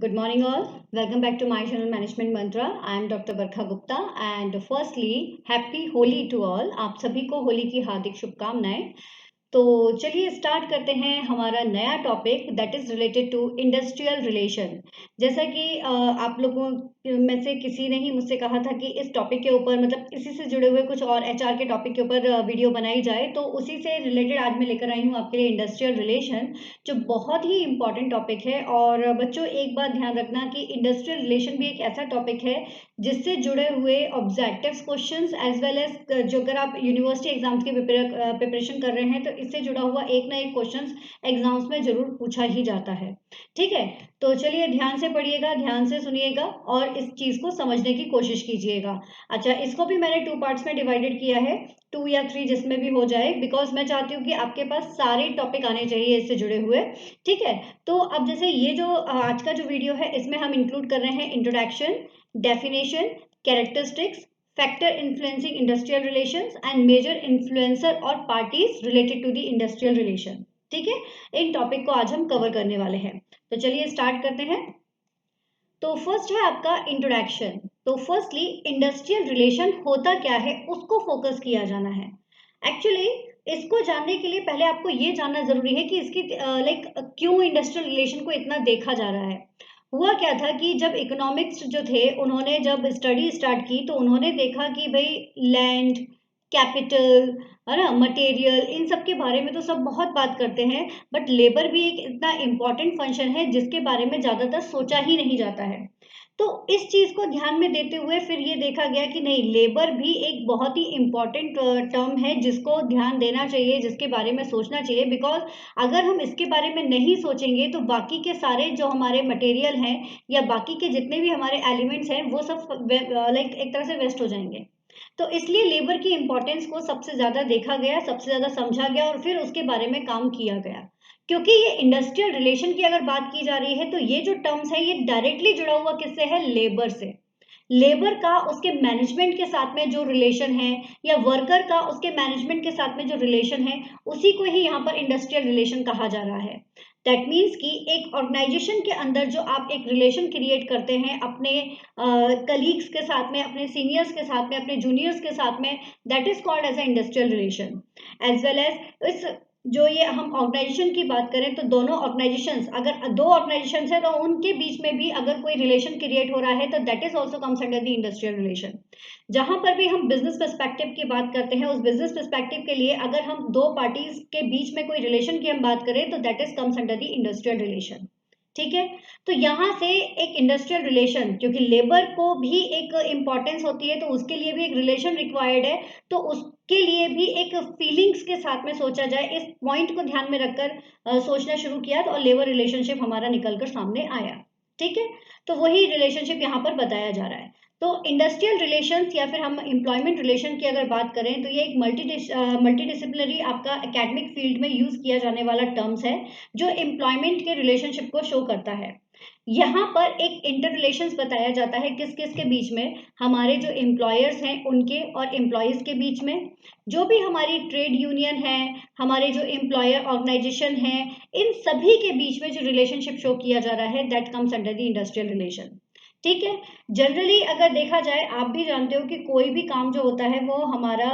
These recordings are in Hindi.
Good morning, all. Welcome back to my channel Management Mantra. I am Dr. Barkha Gupta and firstly, Happy Holi to all. आप सभी को होली की हार्दिक शुभकामनाएं। तो चलिए स्टार्ट करते हैं हमारा नया topic that is related to industrial relation. जैसा कि आप लोगों में से किसी ने ही मुझसे कहा था कि इस टॉपिक के ऊपर मतलब इसी से जुड़े हुए कुछ और एचआर के टॉपिक के ऊपर वीडियो बनाई जाए, तो उसी से रिलेटेड आज मैं लेकर आई हूँ आपके लिए इंडस्ट्रियल रिलेशन, जो बहुत ही इंपॉर्टेंट टॉपिक है। और बच्चों एक बात ध्यान रखना कि इंडस्ट्रियल रिलेशन भी एक ऐसा टॉपिक है जिससे जुड़े हुए objectives questions as well as जो अगर आप यूनिवर्सिटी एग्जाम्स की प्रिपरेशन कर रहे हैं तो इससे जुड़ा हुआ एक ना एक क्वेश्चंस एग्जाम्स में जरूर पूछा ही जाता है। ठीक है, तो चलिए ध्यान से पढ़िएगा, ध्यान से सुनिएगा और इस चीज को समझने की कोशिश कीजिएगा। अच्छा, इसको भी मैंने 2 पार्ट्स में डिवाइडेड किया है, 2 या 3 जिसमें भी हो जाए, बिकॉज मैं चाहती हूँ कि आपके पास सारे टॉपिक आने चाहिए इससे जुड़े हुए। ठीक है, तो अब जैसे ये जो आज का जो वीडियो है इसमें हम इंक्लूड कर रहे हैं introduction, definition, characteristics, factor influencing industrial relations and major influencer और parties related to the industrial relation. ठीक है, इन टॉपिक को आज हम कवर करने वाले हैं। तो चलिए स्टार्ट करते हैं। तो फर्स्ट है आपका इंट्रोडक्शन। तो फर्स्टली इंडस्ट्रियल रिलेशन होता क्या है उसको फोकस किया जाना है। एक्चुअली इसको जानने के लिए पहले आपको ये जानना जरूरी है कि इसकी क्यों इंडस्ट्रियल रिलेशन को इतना देखा जा रहा है। हुआ क्या था कि जब इकोनॉमिक्स जो थे उन्होंने जब स्टडी स्टार्ट की तो उन्होंने देखा कि भाई लैंड, कैपिटल, है ना, मटेरियल, इन सब के बारे में तो सब बहुत बात करते हैं, बट लेबर भी एक इतना इम्पोर्टेंट फंक्शन है जिसके बारे में ज्यादातर सोचा ही नहीं जाता है। तो इस चीज को ध्यान में देते हुए फिर ये देखा गया कि नहीं, लेबर भी एक बहुत ही इम्पोर्टेंट टर्म है जिसको ध्यान देना चाहिए, जिसके बारे में सोचना चाहिए। बिकॉज अगर हम इसके बारे में नहीं सोचेंगे तो बाकी के सारे जो हमारे मटेरियल हैं या बाकी के जितने भी हमारे एलिमेंट्स हैं वो सब एक तरह से वेस्ट हो जाएंगे। तो इसलिए लेबर की इंपॉर्टेंस को सबसे ज्यादा देखा गया, सबसे ज्यादा समझा गया और फिर उसके बारे में काम किया गया। क्योंकि ये इंडस्ट्रियल रिलेशन की अगर बात की जा रही है तो ये जो टर्म्स है ये डायरेक्टली जुड़ा हुआ किससे है? लेबर से। लेबर का उसके मैनेजमेंट के साथ में जो रिलेशन है या वर्कर का उसके मैनेजमेंट के साथ में जो रिलेशन है उसी को ही यहाँ पर इंडस्ट्रियल रिलेशन कहा जा रहा है। दैट मीन्स कि एक ऑर्गेनाइजेशन के अंदर जो आप एक रिलेशन क्रिएट करते हैं अपने कलीग्स के साथ में, अपने सीनियर्स के साथ में, अपने जूनियर्स के साथ में, that is called as a industrial relation. As well as इस जो ये हम ऑर्गेनाइजेशन की बात करें तो दोनों ऑर्गेनाइजेशंस, अगर दो ऑर्गेनाइजेशंस है तो उनके बीच में भी अगर कोई रिलेशन क्रिएट हो रहा है तो that is also comes under the industrial relation. जहां पर भी हम बिजनेस पर्सपेक्टिव की बात करते हैं उस बिजनेस पर्सपेक्टिव के लिए अगर हम दो पार्टीज के बीच में कोई रिलेशन की हम बात करें तो that is comes under the industrial relation. ठीक है, तो यहां से एक इंडस्ट्रियल रिलेशन, क्योंकि लेबर को भी एक इंपॉर्टेंस होती है तो उसके लिए भी एक रिलेशन रिक्वायर्ड है, तो उसके लिए भी एक फीलिंग्स के साथ में सोचा जाए, इस पॉइंट को ध्यान में रखकर सोचना शुरू किया तो लेबर रिलेशनशिप हमारा निकलकर सामने आया। ठीक है, तो वही रिलेशनशिप यहाँ पर बताया जा रहा है। तो इंडस्ट्रियल रिलेशंस या फिर हम एम्प्लॉयमेंट रिलेशन की अगर बात करें तो ये एक मल्टीडिसिप्लिनरी आपका एकेडमिक फील्ड में यूज किया जाने वाला टर्म्स है जो एम्प्लॉयमेंट के रिलेशनशिप को शो करता है। यहाँ पर एक इंटर रिलेशंस बताया जाता है किस किस के बीच में, हमारे जो एम्प्लॉयर्स हैं उनके और एम्प्लॉयज के बीच में, जो भी हमारी ट्रेड यूनियन है, हमारे जो एम्प्लॉयर ऑर्गेनाइजेशन है, इन सभी के बीच में जो रिलेशनशिप शो किया जा रहा है that comes under the industrial relation. ठीक है, जनरली अगर देखा जाए आप भी जानते हो कि कोई भी काम जो होता है वो हमारा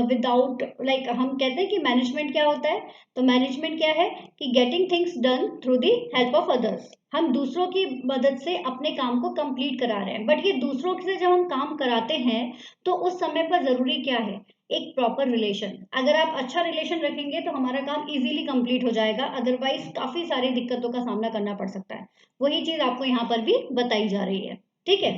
विदाउट हम कहते हैं कि मैनेजमेंट क्या होता है, तो मैनेजमेंट क्या है कि getting things done through the help of others. हम दूसरों की मदद से अपने काम को कंप्लीट करा रहे हैं, बट ये दूसरों से जब हम काम कराते हैं तो उस समय पर जरूरी क्या है? एक प्रॉपर रिलेशन। अगर आप अच्छा रिलेशन रखेंगे तो हमारा काम इजीली कंप्लीट हो जाएगा, अदरवाइज काफी सारी दिक्कतों का सामना करना पड़ सकता है। वही चीज आपको यहाँ पर भी बताई जा रही है। ठीक है,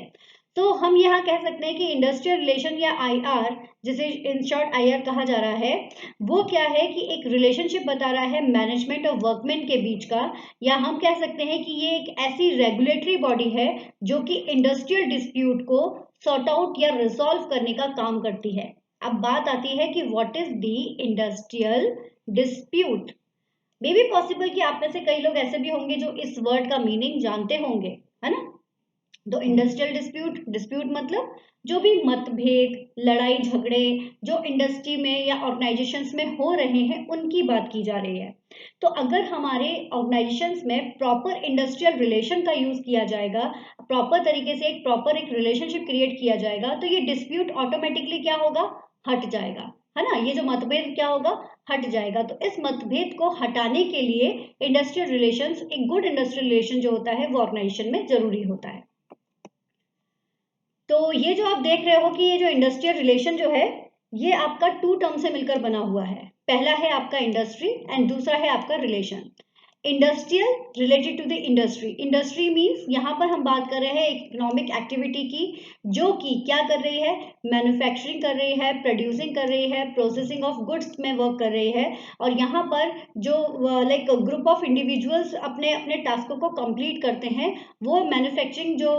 तो हम यहाँ कह सकते हैं कि इंडस्ट्रियल रिलेशन या आईआर, जिसे इन शॉर्ट आईआर कहा जा रहा है, वो क्या है कि एक रिलेशनशिप बता रहा है मैनेजमेंट और वर्कमैन के बीच का, या हम कह सकते हैं कि ये एक ऐसी रेगुलेटरी बॉडी है जो कि इंडस्ट्रियल डिस्प्यूट को सॉर्ट आउट या रिजॉल्व करने का काम करती है। अब बात आती है कि what is the industrial dispute. May be possible कि आप में से कई लोग ऐसे भी होंगे जो इस वर्ड का मीनिंग जानते होंगे, है ना। तो इंडस्ट्रियल डिस्प्यूट, डिस्प्यूट मतलब जो भी मतभेद, लड़ाई झगड़े जो इंडस्ट्री में या ऑर्गेनाइजेशंस में हो रहे हैं उनकी बात की जा रही है। तो अगर हमारे ऑर्गेनाइजेशंस में प्रॉपर इंडस्ट्रियल रिलेशन का यूज किया जाएगा, प्रॉपर तरीके से एक प्रॉपर एक रिलेशनशिप क्रिएट किया जाएगा, तो ये डिस्प्यूट ऑटोमेटिकली क्या होगा, हट जाएगा, है ना। ये जो मतभेद क्या होगा, हट जाएगा। तो इस मतभेद को हटाने के लिए इंडस्ट्रियल रिलेशंस, एक गुड इंडस्ट्रियल रिलेशन जो होता है वो ऑर्गेनाइजेशन में जरूरी होता है। तो ये जो आप देख रहे हो कि ये जो इंडस्ट्रियल रिलेशन जो है ये आपका टू टर्म से मिलकर बना हुआ है। पहला है आपका इंडस्ट्री एंड दूसरा है आपका relation. Industrial related to the industry, industry means यहाँ पर हम बात कर रहे हैं इकोनॉमिक एक्टिविटी की, जो कि क्या कर रही है, मैन्युफैक्चरिंग कर रही है, प्रोड्यूसिंग कर रही है, प्रोसेसिंग ऑफ गुड्स में वर्क कर रही है। और यहाँ पर जो लाइक ग्रुप ऑफ इंडिविजुअल्स अपने अपने टास्कों को कंप्लीट करते हैं, वो मैन्युफैक्चरिंग जो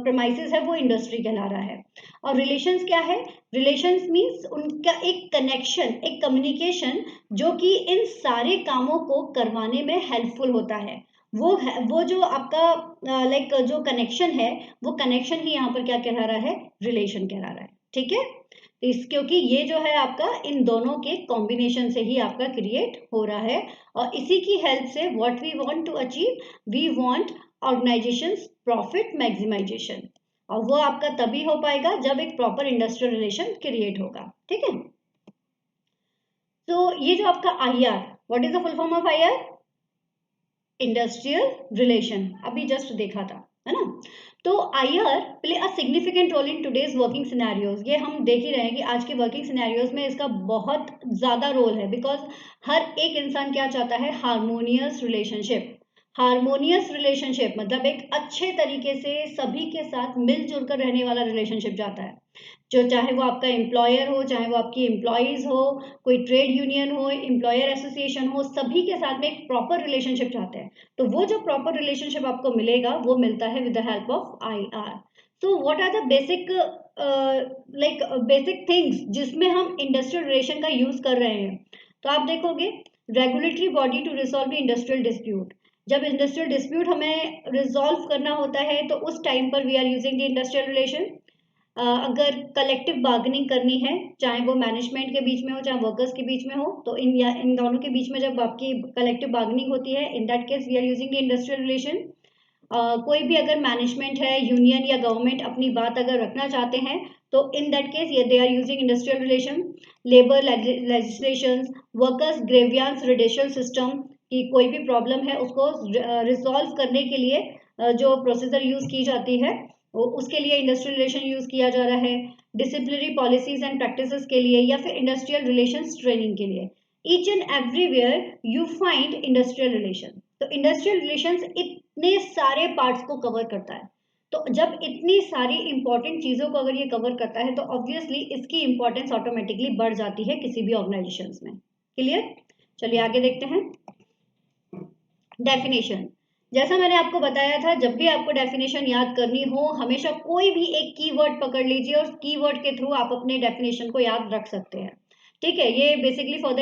प्रेमाइसेस है वो इंडस्ट्री कहला रहा है। और रिलेशंस क्या है, रिलेशंस मींस उनका एक कनेक्शन, एक कम्युनिकेशन जो कि इन सारे कामों को करवाने में हेल्पफुल होता है। वो जो आपका लाइक जो कनेक्शन है, वो कनेक्शन ही यहाँ पर क्या कहला रहा है, रिलेशन कहला रहा है। ठीक है, तो इस क्योंकि ये जो है आपका इन दोनों के कॉम्बिनेशन से ही आपका क्रिएट हो रहा है। और इसी की हेल्प से what we want to achieve, we want organizations profit maximization. और वो आपका तभी हो पाएगा जब एक प्रॉपर इंडस्ट्रियल रिलेशन क्रिएट होगा। ठीक है, तो ये जो आपका IR, what is the full form of IR, industrial relation, अभी जस्ट देखा था, है ना। तो IR play a significant role in today's working scenarios, ये हम देख ही रहे हैं कि आज के वर्किंग सिनेरियोज में इसका बहुत ज्यादा रोल है। बिकॉज हर एक इंसान क्या चाहता है, हार्मोनियस रिलेशनशिप। हार्मोनियस रिलेशनशिप मतलब एक अच्छे तरीके से सभी के साथ मिलजुल कर रहने वाला रिलेशनशिप चाहता है। जो चाहे वो आपका एम्प्लॉयर हो, चाहे वो आपकी एम्प्लॉयज हो, कोई ट्रेड यूनियन हो, एम्प्लॉयर एसोसिएशन हो, सभी के साथ में एक प्रॉपर रिलेशनशिप चाहते हैं। तो वो जो प्रॉपर रिलेशनशिप आपको मिलेगा वो मिलता है with the help of IR। So what are the basic like basic things जिसमें हम इंडस्ट्रियल रिलेशन का यूज कर रहे हैं। तो आप देखोगे, regulatory body to resolve the industrial dispute, जब इंडस्ट्रियल डिस्प्यूट हमें रिजॉल्व करना होता है तो उस टाइम पर we are using the industrial relation. अगर कलेक्टिव बार्गेनिंग करनी है, चाहे वो मैनेजमेंट के बीच में हो चाहे वर्कर्स के बीच में हो, तो इन दोनों के बीच में जब आपकी कलेक्टिव बार्गेनिंग होती है, in that case we are using the industrial relation. कोई भी अगर मैनेजमेंट है, यूनियन या गवर्नमेंट अपनी बात अगर रखना चाहते हैं, तो इन दैट केस ये they are using industrial relation. Labour legislations, workers grievance redressal system, कि कोई भी प्रॉब्लम है उसको रिजॉल्व करने के लिए जो प्रोसीजर यूज की जाती है उसके लिए इंडस्ट्रियल रिलेशन यूज किया जा रहा है। डिसिप्लिनरी पॉलिसीज एंड प्रैक्टिसेस के लिए या फिर इंडस्ट्रियल रिलेशंस ट्रेनिंग के लिए, each and everywhere you find industrial relation. तो इंडस्ट्रियल रिलेशंस इतने सारे पार्ट्स को कवर करता है। तो जब इतनी सारी इंपॉर्टेंट चीजों को अगर ये कवर करता है तो ऑब्वियसली इसकी इंपॉर्टेंस ऑटोमेटिकली बढ़ जाती है किसी भी ऑर्गेनाइजेशंस में। क्लियर, चलिए आगे देखते हैं। डेफिनेशन, जैसा मैंने आपको बताया था, जब भी आपको डेफिनेशन याद करनी हो हमेशा कोई भी एक कीवर्ड पकड़ लीजिए और कीवर्ड के थ्रू आप अपने डेफिनेशन को याद रख सकते हैं। ठीक है, ये basically for the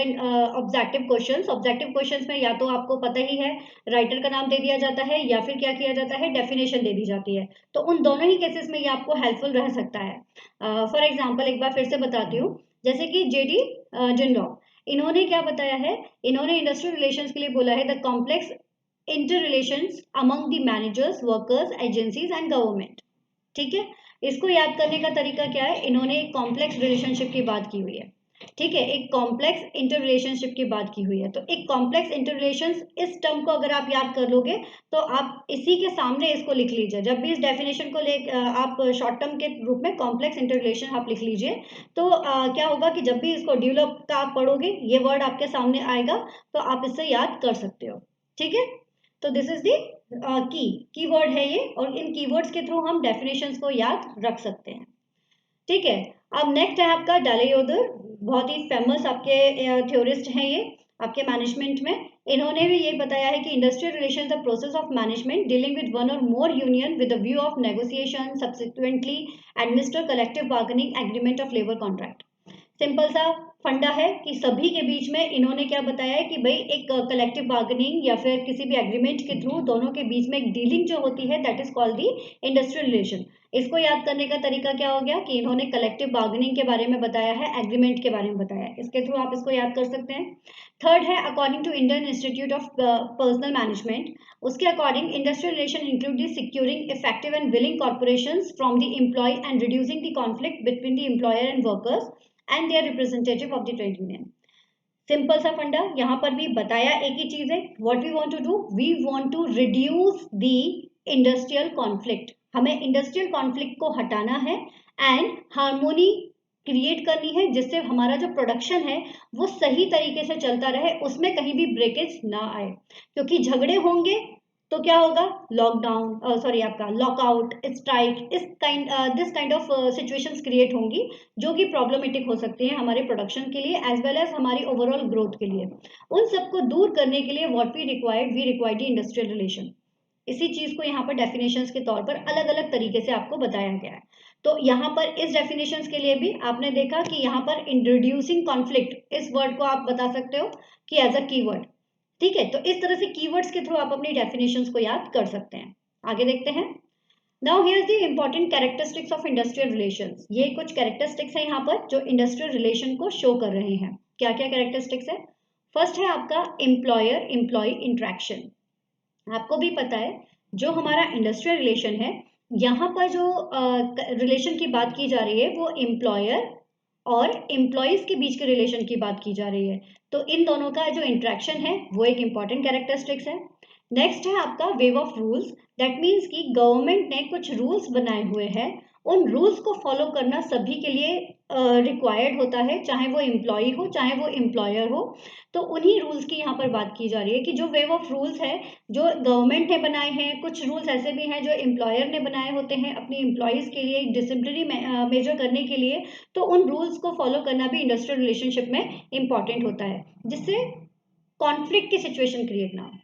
objective questions. Objective questions में या तो आपको पता ही है राइटर का नाम दे दिया जाता है या फिर क्या किया जाता है, डेफिनेशन दे दी जाती है। तो उन दोनों ही केसेस में ये आपको हेल्पफुल रह सकता है। फॉर एग्जाम्पल एक बार फिर से बताती हूँ, जैसे कि JD जिंडॉ, इन्होंने क्या बताया है, इन्होंने इंडस्ट्रियल रिलेशंस के लिए बोला है the complex interrelations among the managers, workers, agencies and government. ठीक है, इसको याद करने का तरीका क्या है, इन्होंने एक कॉम्प्लेक्स रिलेशनशिप की बात की हुई है। ठीक है, एक कॉम्प्लेक्स इंटर रिलेशनशिप की बात की हुई है। तो एक कॉम्प्लेक्स इंटर रिलेशंस, इस टर्म को अगर आप याद कर लोगे तो आप इसी के सामने इसको लिख लीजिए। जब भी इस डेफिनेशन को ले आप शॉर्ट टर्म के रूप में कॉम्प्लेक्स इंटर रिलेशन आप लिख लीजिए, तो क्या होगा कि जब भी इसको डेवलप का आप पढ़ोगे ये वर्ड आपके सामने आएगा तो आप इससे याद कर सकते हो। ठीक है, तो दिस इज दी कीवर्ड है ये, और इन कीवर्ड्स के थ्रू हम डेफिनेशंस को याद रख सकते हैं। ठीक है, अब नेक्स्ट है आपका डालेयोदर, बहुत ही फेमस आपके थ्योरिस्ट हैं ये आपके मैनेजमेंट में। इन्होंने भी ये बताया है कि industrial relation the process of management dealing with one or more union with the view of negotiation subsequently administer collective bargaining agreement of labour contract. Simple सा फंडा है कि सभी के बीच में इन्होंने क्या बताया है कि भाई एक कलेक्टिव बार्गेनिंग या फिर किसी भी एग्रीमेंट के थ्रू दोनों के बीच में एक डीलिंग जो होती है that is called the industrial relation. इसको याद करने का तरीका क्या हो गया कि इन्होंने कलेक्टिव बार्गेनिंग के बारे में बताया है, एग्रीमेंट के बारे में बताया है, इसके थ्रू आप इसको याद कर सकते हैं। थर्ड है according to Indian Institute of Personnel Management, उसके according industrial relation include the securing effective and willing corporations from the employ and reducing the conflict between the employer and workers and their representative of the trade union. Simple सा फंडा यहाँ पर भी बताया एक ही चीज है, what we want to do, we want to reduce the industrial conflict, हमें इंडस्ट्रियल कॉन्फ्लिक्ट को हटाना है एंड हार्मोनी क्रिएट करनी है जिससे हमारा जो प्रोडक्शन है वो सही तरीके से चलता रहे, उसमें कहीं भी ब्रेकेज ना आए, क्योंकि झगड़े होंगे तो क्या होगा, लॉकडाउन सॉरी आपका lockout, strike, this kind of situations create होंगी जो कि प्रॉब्लमेटिक हो सकती हैं हमारे प्रोडक्शन के लिए एज वेल एज हमारी ओवरऑल ग्रोथ के लिए। उन सबको दूर करने के लिए what we required industrial relation. इसी चीज को यहाँ पर डेफिनेशंस के तौर पर अलग अलग तरीके से आपको बताया गया है। तो यहाँ पर इस डेफिनेशंस के लिए भी आपने देखा कि यहाँ पर इंट्रोड्यूसिंग कॉन्फ्लिक्ट इस वर्ड को आप बता सकते हो कि एज अ कीवर्ड। ठीक है, तो इस तरह से कीवर्ड्स के थ्रू आप अपनी डेफिनेशंस को याद कर सकते हैं। आगे देखते हैं। Now here's the important characteristics of industrial relations. ये कुछ कैरेक्टरिस्टिक्स हैं यहाँ पर जो इंडस्ट्रियल रिलेशन को शो कर रहे हैं। क्या क्या कैरेक्टरिस्टिक्स है? फर्स्ट है आपका एम्प्लॉयर एम्प्लॉय इंट्रैक्शन। आपको भी पता है जो हमारा इंडस्ट्रियल रिलेशन है, यहाँ पर जो रिलेशन की बात की जा रही है वो एम्प्लॉयर और एम्प्लॉयज के बीच के रिलेशन की बात की जा रही है। तो इन दोनों का जो इंट्रैक्शन है वो एक इंपॉर्टेंट कैरेक्टरिस्टिक्स है। नेक्स्ट है आपका wave of rules, that means कि गवर्नमेंट ने कुछ रूल्स बनाए हुए हैं, उन रूल्स को फॉलो करना सभी के लिए रिक्वायर्ड होता है, चाहे वो एम्प्लॉय हो चाहे वो एम्प्लॉयर हो। तो उन्हीं रूल्स की यहाँ पर बात की जा रही है कि जो वेव ऑफ रूल्स है जो गवर्नमेंट ने बनाए हैं, कुछ रूल्स ऐसे भी हैं जो एम्प्लॉयर ने बनाए होते हैं अपनी एम्प्लॉयज के लिए डिसिप्लिनरी मेजर करने के लिए, तो उन रूल्स को फॉलो करना भी इंडस्ट्रियल रिलेशनशिप में इंपॉर्टेंट होता है जिससे कॉन्फ्लिक्ट की सिचुएशन क्रिएट ना हो।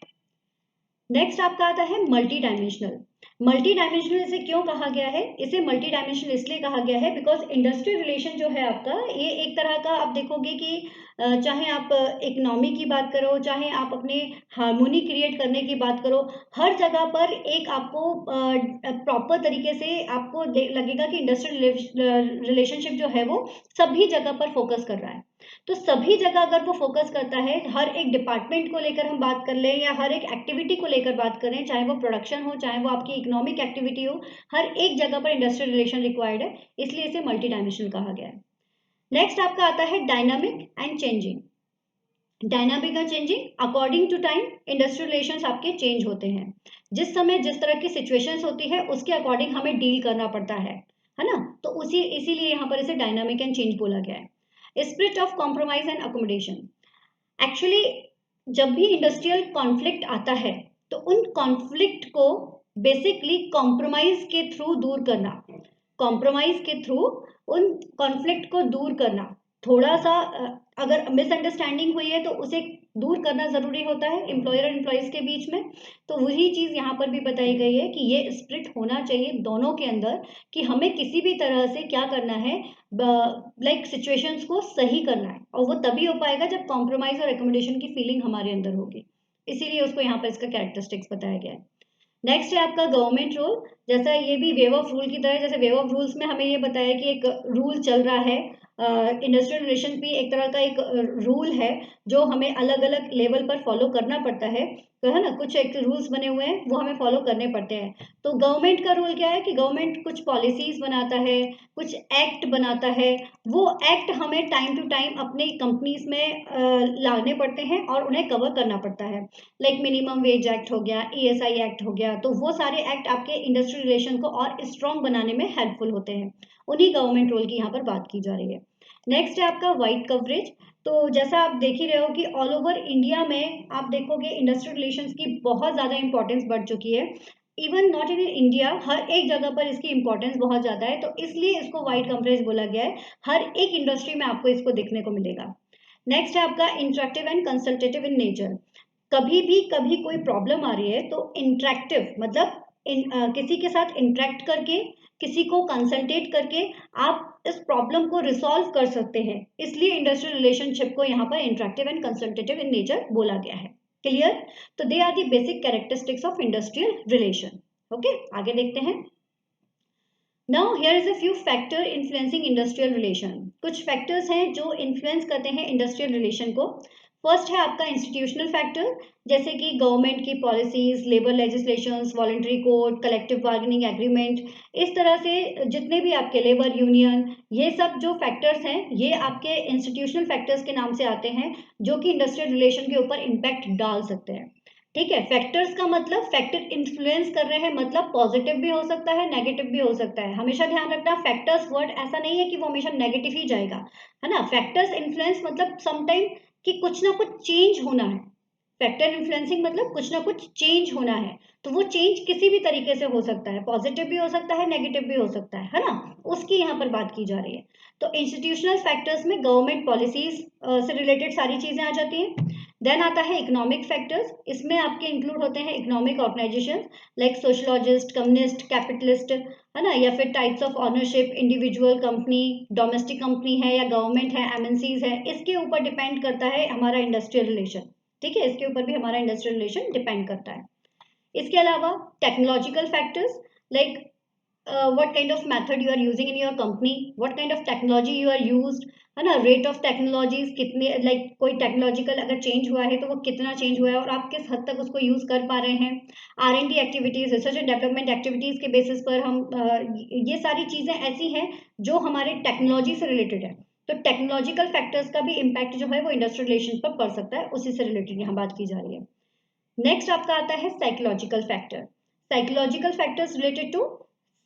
नेक्स्ट आपका आता है मल्टी डायमेंशनल। मल्टी डायमेंशनल इसे क्यों कहा गया है? इसे मल्टी डायमेंशनल इसलिए कहा गया है बिकॉज इंडस्ट्रियल रिलेशन जो है आपका ये एक तरह का आप देखोगे कि चाहे आप इकोनॉमी की बात करो, चाहे आप अपने हार्मोनी क्रिएट करने की बात करो, हर जगह पर एक आपको प्रॉपर तरीके से आपको लगेगा कि इंडस्ट्रियल रिलेशनशिप जो है वो सभी जगह पर फोकस कर रहा है। तो सभी जगह अगर वो फोकस करता है, हर एक डिपार्टमेंट को लेकर हम बात कर लें या हर एक एक्टिविटी को लेकर बात करें, चाहे वो प्रोडक्शन हो चाहे वो आपकी इकोनॉमिक एक्टिविटी हो, हर एक जगह पर इंडस्ट्रियल रिलेशन रिक्वायर्ड है, इसलिए इसे मल्टी डायमेंशनल कहा गया है। नेक्स्ट आपका आता है dynamic and changing. Dynamic and changing, according to time industrial relations आपके चेंज होते हैं, जिस समय जिस तरह की सिचुएशंस होती है उसके अकॉर्डिंग हमें डील करना पड़ता है ना, तो उसी इसीलिए यहाँ पर इसे डायनामिक एंड चेंज बोला गया है। Spirit of compromise and accommodation, actually जब भी इंडस्ट्रियल कॉन्फ्लिक्ट आता है तो उन कॉन्फ्लिक्ट को बेसिकली कॉम्प्रोमाइज के थ्रू दूर करना, कॉम्प्रोमाइज के थ्रू उन कॉन्फ्लिक्ट को दूर करना, थोड़ा सा अगर मिसअंडरस्टैंडिंग हुई है तो उसे दूर करना जरूरी होता है एम्प्लॉयर और एम्प्लॉयज के बीच में। तो वही चीज यहाँ पर भी बताई गई है कि ये स्पिरिट होना चाहिए दोनों के अंदर कि हमें किसी भी तरह से क्या करना है, लाइक सिचुएशंस को सही करना है, और वो तभी हो पाएगा जब कॉम्प्रोमाइज और एकोमोडेशन की फीलिंग हमारे अंदर होगी, इसीलिए उसको यहाँ पर इसका कैरेक्टरिस्टिक्स बताया गया है। नेक्स्ट है आपका गवर्नमेंट रोल। जैसा ये भी वेव ऑफ रूल की तरह, जैसे वेव ऑफ रूल्स में हमें ये बताया कि एक रूल चल रहा है, इंडस्ट्रियल रिलेशन भी एक तरह का एक रूल है जो हमें अलग अलग लेवल पर फॉलो करना पड़ता है, तो है ना, कुछ एक रूल्स बने हुए हैं वो हमें फॉलो करने पड़ते हैं। तो गवर्नमेंट का रूल क्या है कि गवर्नमेंट कुछ पॉलिसीज बनाता है, कुछ एक्ट बनाता है, वो एक्ट हमें टाइम टू टाइम अपने कंपनीज में लाने पड़ते हैं और उन्हें कवर करना पड़ता है। लाइक मिनिमम वेज एक्ट हो गया, ESI एक्ट हो गया, तो वो सारे एक्ट आपके इंडस्ट्रियल रिलेशन को और स्ट्रॉन्ग बनाने में हेल्पफुल होते हैं, उन्हीं गवर्नमेंट रोल की यहाँ पर बात की जा रही है। नेक्स्ट है आपका वाइड कवरेज। तो जैसा आप देख ही रहे हो कि ऑल ओवर इंडिया में आप देखोगे इंडस्ट्रियल रिलेशंस की बहुत ज़्यादा इंपॉर्टेंस बढ़ चुकी है, इवन नॉट इन इंडिया, हर एक जगह पर इसकी इंपॉर्टेंस बहुत ज़्यादा है, तो इसलिए इसको वाइड कवरेज बोला गया है, हर एक इंडस्ट्री में आपको इसको देखने को मिलेगा। नेक्स्ट है आपका interactive and consultative in nature. कभी भी कभी कोई प्रॉब्लम आ रही है तो इंटरेक्टिव मतलब किसी के साथ इंटरेक्ट करके, किसी को कंसल्टेट करके आप इस प्रॉब्लम को रिसॉल्व कर सकते हैं। इसलिए इंडस्ट्रियल रिलेशनशिप को यहाँ पर interactive and consultative in nature बोला गया है। क्लियर? तो they are the basic characteristics of industrial relation. Okay, आगे देखते हैं। Now here is a few factor influencing industrial relation. कुछ फैक्टर्स हैं जो इन्फ्लुएंस करते हैं इंडस्ट्रियल रिलेशन को। फर्स्ट है आपका इंस्टीट्यूशनल फैक्टर, जैसे कि गवर्नमेंट की policies, labour legislations, voluntary code, collective bargaining agreement, इस तरह से जितने भी आपके लेबर यूनियन, ये सब जो फैक्टर्स हैं ये आपके इंस्टीट्यूशनल फैक्टर्स के नाम से आते हैं, जो कि इंडस्ट्रियल रिलेशन के ऊपर इम्पैक्ट डाल सकते हैं। ठीक है, फैक्टर्स का मतलब फैक्टर इन्फ्लुएंस कर रहे हैं, मतलब पॉजिटिव भी हो सकता है, नेगेटिव भी हो सकता है। हमेशा ध्यान रखना, फैक्टर्स वर्ड ऐसा नहीं है कि वो हमेशा नेगेटिव ही जाएगा, है ना। फैक्टर्स इन्फ्लुएंस मतलब समटाइम कि कुछ ना कुछ चेंज होना है। फैक्टर इन्फ्लुएंसिंग मतलब कुछ ना कुछ चेंज होना है, तो वो चेंज किसी भी तरीके से हो सकता है, पॉजिटिव भी हो सकता है, नेगेटिव भी हो सकता है ना। उसकी यहाँ पर बात की जा रही है। तो इंस्टीट्यूशनल फैक्टर्स में गवर्नमेंट पॉलिसीज से रिलेटेड सारी चीजें आ जाती हैं। देन आता है इकोनॉमिक फैक्टर्स, इसमें आपके इंक्लूड होते हैं economic organization like sociologist, communist, capitalist, है ना, या फिर types of ownership, individual company, domestic company है या गवर्नमेंट है, एमएनसीज है, इसके ऊपर डिपेंड करता है हमारा इंडस्ट्रियल रिलेशन। ठीक है, इसके ऊपर भी हमारा इंडस्ट्रियल रिलेशन डिपेंड करता है। इसके अलावा technological factors like what kind of method you are using in your company, what kind of technology you are used, है ना, रेट ऑफ टेक्नोलॉजीज कितने, लाइक कोई टेक्नोलॉजिकल अगर चेंज हुआ है तो वो कितना चेंज हुआ है और आप किस हद तक उसको यूज कर पा रहे हैं। R&D activities, research and development activities के बेसिस पर हम ये सारी चीजें ऐसी हैं जो हमारे टेक्नोलॉजी से रिलेटेड है। तो टेक्नोलॉजिकल फैक्टर्स का भी इम्पैक्ट जो है वो इंडस्ट्रियल रिलेशन पर पड़ सकता है, उसी से रिलेटेड यहाँ बात की जा रही है। नेक्स्ट आपका आता है psychological factor. Psychological factors related to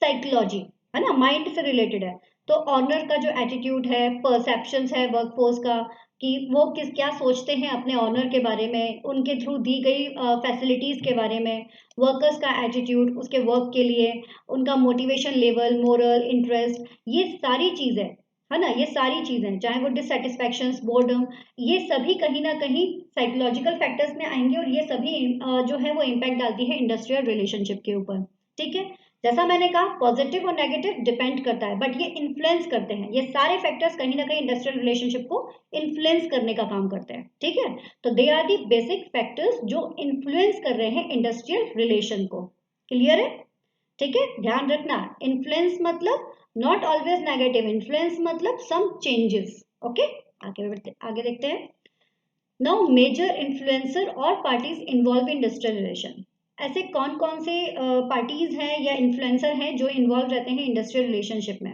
psychology, है ना, माइंड से रिलेटेड है। तो ऑनर का जो एटीट्यूड है, परसेप्शंस है वर्कफोर्स का, कि वो क्या सोचते हैं अपने ऑनर के बारे में, उनके थ्रू दी गई फैसिलिटीज के बारे में, वर्कर्स का एटीट्यूड उसके वर्क के लिए, उनका मोटिवेशन लेवल, मोरल, इंटरेस्ट, ये सारी चीजें, है ना, ये सारी चीजें, चाहे वो डिससेटिस्फैक्शन, बोर्डम, ये सभी कहीं ना कहीं साइकोलॉजिकल फैक्टर्स में आएंगे और ये सभी जो है वो इम्पैक्ट डालती है इंडस्ट्रियल रिलेशनशिप के ऊपर। ठीक है, जैसा मैंने कहा पॉजिटिव और नेगेटिव डिपेंड करता है, बट ये इन्फ्लुएंस करते हैं, ये सारे फैक्टर्स कहीं ना कहीं इंडस्ट्रियल रिलेशनशिप को इन्फ्लुएंस करने का काम करते हैं। ठीक है, तो they are the basic factors जो इन्फ्लुएंस कर रहे हैं इंडस्ट्रियल रिलेशन को। क्लियर है? ठीक है, ध्यान रखना, इन्फ्लुएंस मतलब नॉट ऑलवेज नेगेटिव, इन्फ्लुएंस मतलब सम चेंजेस। ओके, आगे देखते हैं। नाउ मेजर इन्फ्लुएंसर और parties involve in industrial relation. ऐसे कौन कौन से पार्टीज हैं या इन्फ्लुएंसर हैं जो इन्वॉल्व रहते हैं इंडस्ट्रियल रिलेशनशिप में।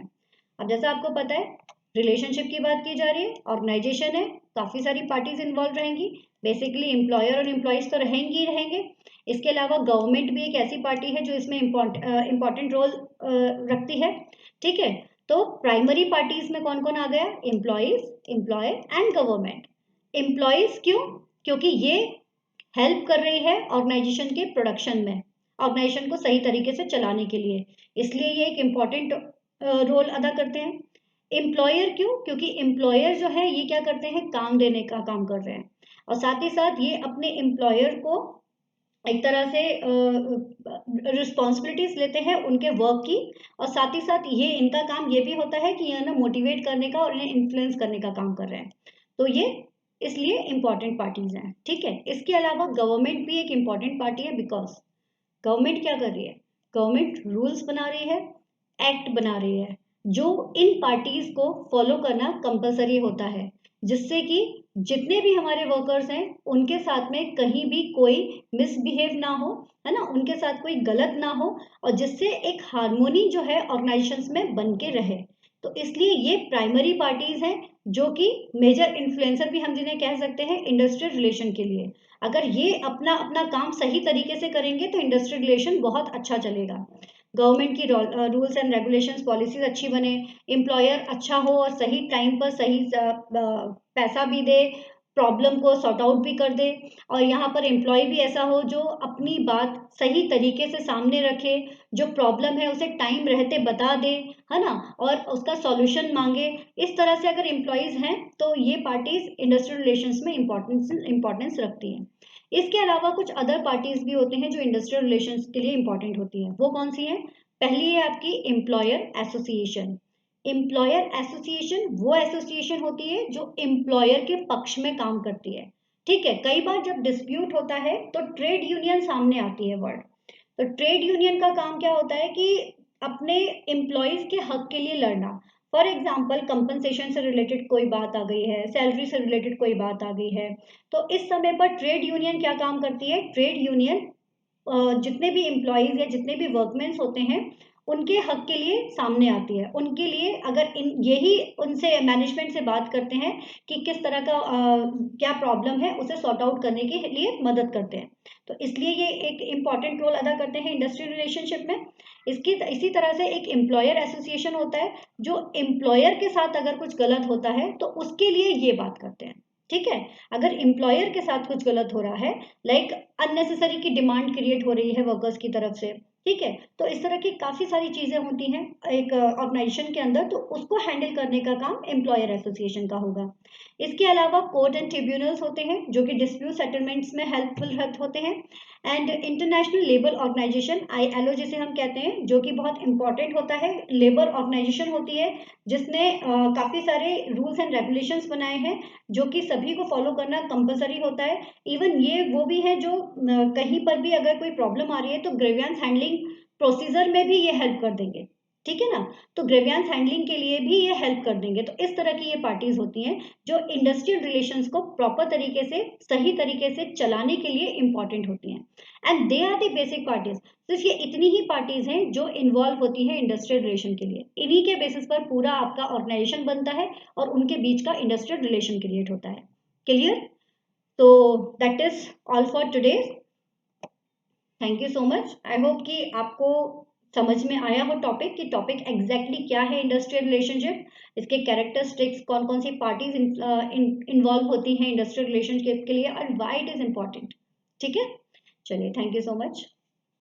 अब जैसा आपको पता है रिलेशनशिप की बात की जा रही है, ऑर्गेनाइजेशन है, काफी सारी पार्टीज इन्वॉल्व रहेंगी। बेसिकली एम्प्लॉयर और एम्प्लॉइज तो रहेंगे ही रहेंगे। इसके अलावा गवर्नमेंट भी एक ऐसी पार्टी है जो इसमें इंपॉर्टेंट रोल रखती है। ठीक है, तो प्राइमरी पार्टीज में कौन कौन आ गया, employees, employer and government. Employees क्यों? क्योंकि ये हेल्प कर रही है ऑर्गेनाइजेशन के प्रोडक्शन में, ऑर्गेनाइजेशन को सही तरीके से चलाने के लिए, इसलिए ये एक इम्पॉर्टेंट रोल अदा करते हैं। एम्प्लॉयर क्यों? क्योंकि एम्प्लॉयर जो है ये क्या करते हैं, काम देने का काम कर रहे हैं, और साथ ही साथ ये अपने एम्प्लॉयर को एक तरह से रिस्पॉन्सिबिलिटीज लेते हैं उनके वर्क की, और साथ ही साथ ये इनका काम ये भी होता है कि ये ना मोटिवेट करने का और इन्हें इन्फ्लुएंस करने का काम कर रहे हैं। तो ये इसलिए इंपॉर्टेंट पार्टीज हैं। ठीक है, इसके अलावा गवर्नमेंट भी एक इंपॉर्टेंट पार्टी है, बिकॉज गवर्नमेंट क्या कर रही है, गवर्नमेंट रूल्स बना रही है, एक्ट बना रही है, जो इन पार्टीज को फॉलो करना कंपलसरी होता है, जिससे कि जितने भी हमारे वर्कर्स हैं उनके साथ में कहीं भी कोई मिसबिहेव ना हो, है ना, उनके साथ कोई गलत ना हो, और जिससे एक हार्मोनी जो है ऑर्गेनाइजेशंस में बन के रहे। तो इसलिए ये प्राइमरी पार्टीज हैं जो कि मेजर इन्फ्लुएंसर भी हम जिन्हें कह सकते हैं इंडस्ट्रियल रिलेशन के लिए। अगर ये अपना अपना काम सही तरीके से करेंगे तो इंडस्ट्रियल रिलेशन बहुत अच्छा चलेगा। गवर्नमेंट की रूल्स एंड रेगुलेशंस, पॉलिसीज अच्छी बने, एम्प्लॉयर अच्छा हो और सही टाइम पर सही पैसा भी दे, प्रॉब्लम को सॉर्ट आउट भी कर दे, और यहाँ पर एम्प्लॉय भी ऐसा हो जो अपनी बात सही तरीके से सामने रखे, जो प्रॉब्लम है उसे टाइम रहते बता दे, है ना, और उसका सॉल्यूशन मांगे। इस तरह से अगर एम्प्लॉयज हैं तो ये पार्टीज इंडस्ट्रियल रिलेशंस में इंपॉर्टेंस रखती हैं। इसके अलावा कुछ अदर पार्टीज भी होते हैं जो इंडस्ट्रियल रिलेशंस के लिए इंपॉर्टेंट होती है। वो कौन सी है? पहली है आपकी एम्प्लॉयर एसोसिएशन। एम्प्लॉयर एसोसिएशन वो एसोसिएशन होती है जो एम्प्लॉयर के पक्ष में काम करती है। ठीक है, कई बार जब डिस्प्यूट होता है तो ट्रेड यूनियन सामने आती है वर्ड। तो ट्रेड यूनियन का काम क्या होता है कि अपने एम्प्लॉयज के हक के लिए लड़ना। फॉर एग्जाम्पल कंपनसेशन से रिलेटेड कोई बात आ गई है, सैलरी से रिलेटेड कोई बात आ गई है, तो इस समय पर ट्रेड यूनियन क्या काम करती है? ट्रेड यूनियन जितने भी एम्प्लॉयज या जितने भी वर्कमेंस होते हैं उनके हक के लिए सामने आती है। उनके लिए अगर यही उनसे मैनेजमेंट से बात करते हैं कि किस तरह का क्या प्रॉब्लम है उसे सॉर्ट आउट करने के लिए मदद करते हैं। तो इसलिए ये एक इम्पॉर्टेंट रोल अदा करते हैं इंडस्ट्रियल रिलेशनशिप में। इसी तरह से एक एम्प्लॉयर एसोसिएशन होता है जो एम्प्लॉयर के साथ अगर कुछ गलत होता है तो उसके लिए ये बात करते हैं। ठीक है, अगर एम्प्लॉयर के साथ कुछ गलत हो रहा है, लाइक अननेसेसरी की डिमांड क्रिएट हो रही है वर्कर्स की तरफ से, ठीक है, तो इस तरह की काफी सारी चीजें होती हैं एक ऑर्गेनाइजेशन के अंदर, तो उसको हैंडल करने का काम एम्प्लॉयर एसोसिएशन का होगा। इसके अलावा कोर्ट एंड ट्रिब्यूनल्स होते हैं जो कि डिस्प्यूट सेटलमेंट्स में हेल्पफुल होते हैं। And international labour organization ILO जिसे हम कहते हैं, जो कि बहुत इंपॉर्टेंट होता है, लेबर ऑर्गेनाइजेशन होती है जिसने काफी सारे रूल्स एंड रेगुलेशंस बनाए हैं जो कि सभी को फॉलो करना कंपलसरी होता है। इवन ये वो भी है जो कहीं पर भी अगर कोई प्रॉब्लम आ रही है तो ग्रीवेंस हैंडलिंग प्रोसीजर में भी ये हेल्प कर देंगे। ठीक है ना, तो ग्रीवेंस हैंडलिंग के लिए भी ये हेल्प कर देंगे। तो इस तरह की ये पार्टीज होती हैं जो इंडस्ट्रियल रिलेशंस को प्रॉपर तरीके से, सही तरीके से चलाने के लिए इंपॉर्टेंट होती हैं। And they are the basic parties. सिर्फ ये इतनी ही पार्टीज हैं जो इन्वॉल्व होती हैं इंडस्ट्रियल रिलेशन के लिए। इन्हीं के बेसिस पर पूरा आपका ऑर्गेनाइजेशन बनता है और उनके बीच का इंडस्ट्रियल रिलेशन क्रिएट होता है। क्लियर? तो that is all for today. Thank you so much. I hope कि आपको समझ में आया हो टॉपिक, कि टॉपिक एग्जैक्टली क्या है इंडस्ट्रियल रिलेशनशिप, इसके कैरेक्टरिस्टिक्स, कौन कौन सी पार्टीज इन्वॉल्व होती हैं इंडस्ट्रियल रिलेशनशिप के लिए और व्हाई इट इज इम्पोर्टेंट। ठीक है, चलिए, थैंक यू सो मच।